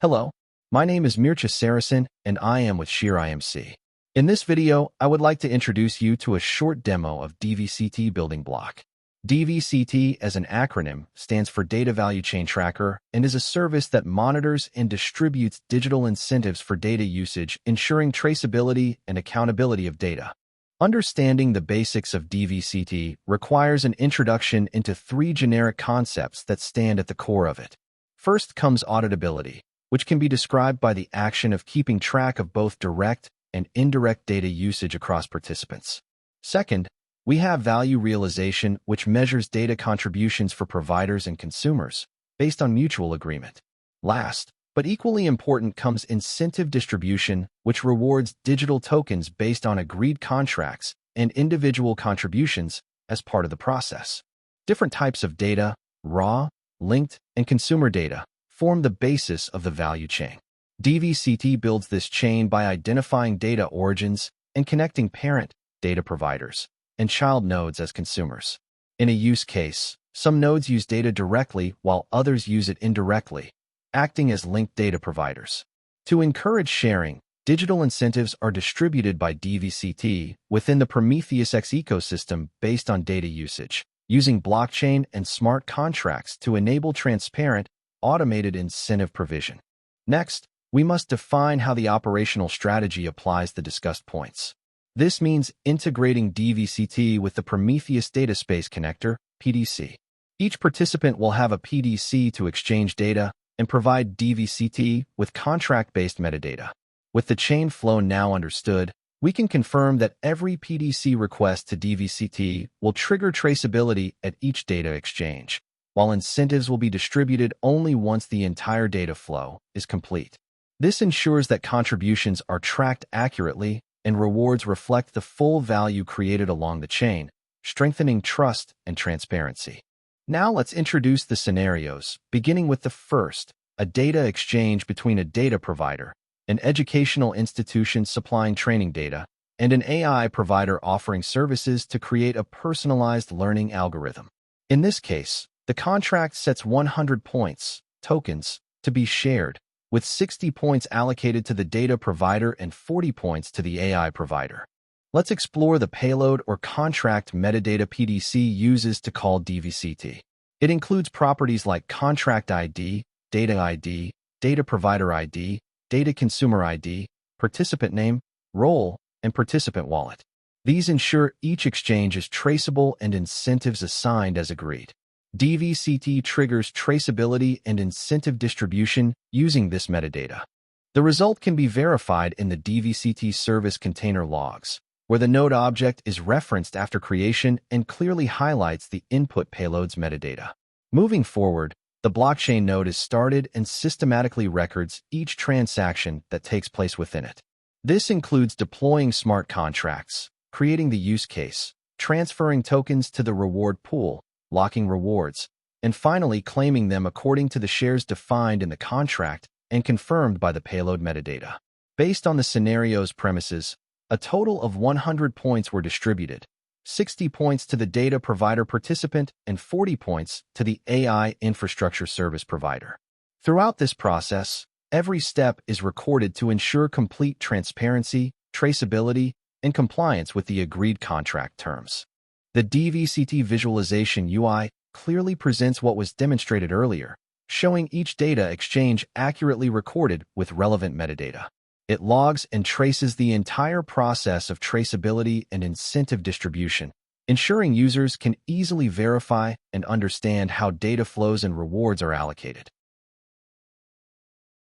Hello, my name is Mircha Saracen, and I am with HereIMC. In this video, I would like to introduce you to a short demo of DVCT building block. DVCT, as an acronym, stands for Data Value Chain Tracker and is a service that monitors and distributes digital incentives for data usage, ensuring traceability and accountability of data. Understanding the basics of DVCT requires an introduction into three generic concepts that stand at the core of it. First comes auditability, which can be described by the action of keeping track of both direct and indirect data usage across participants. Second, we have value realization, which measures data contributions for providers and consumers based on mutual agreement. Last, but equally important, comes incentive distribution, which rewards digital tokens based on agreed contracts and individual contributions as part of the process. Different types of data, raw, linked, and consumer data, form the basis of the value chain. DVCT builds this chain by identifying data origins and connecting parent, data providers, and child nodes as consumers. In a use case, some nodes use data directly while others use it indirectly, acting as linked data providers. To encourage sharing, digital incentives are distributed by DVCT within the Prometheus-X ecosystem based on data usage, using blockchain and smart contracts to enable transparent, automated incentive provision. Next, we must define how the operational strategy applies the discussed points. This means integrating DVCT with the Prometheus Data Space Connector, PDC. Each participant will have a PDC to exchange data and provide DVCT with contract-based metadata. With the chain flow now understood, we can confirm that every PDC request to DVCT will trigger traceability at each data exchange, while incentives will be distributed only once the entire data flow is complete. This ensures that contributions are tracked accurately and rewards reflect the full value created along the chain, strengthening trust and transparency. Now let's introduce the scenarios, beginning with the first, a data exchange between a data provider, an educational institution supplying training data, and an AI provider offering services to create a personalized learning algorithm. In this case, the contract sets 100 points, tokens, to be shared, with 60 points allocated to the data provider and 40 points to the AI provider. Let's explore the payload or contract metadata PDC uses to call DVCT. It includes properties like contract ID, data provider ID, data consumer ID, participant name, role, and participant wallet. These ensure each exchange is traceable and incentives assigned as agreed. DVCT triggers traceability and incentive distribution using this metadata. The result can be verified in the DVCT service container logs, where the node object is referenced after creation and clearly highlights the input payload's metadata. Moving forward, the blockchain node is started and systematically records each transaction that takes place within it. This includes deploying smart contracts, creating the use case, transferring tokens to the reward pool, locking rewards, and finally claiming them according to the shares defined in the contract and confirmed by the payload metadata. Based on the scenario's premises, a total of 100 points were distributed, 60 points to the data provider participant and 40 points to the AI infrastructure service provider. Throughout this process, every step is recorded to ensure complete transparency, traceability, and compliance with the agreed contract terms. The DVCT visualization UI clearly presents what was demonstrated earlier, showing each data exchange accurately recorded with relevant metadata. It logs and traces the entire process of traceability and incentive distribution, ensuring users can easily verify and understand how data flows and rewards are allocated.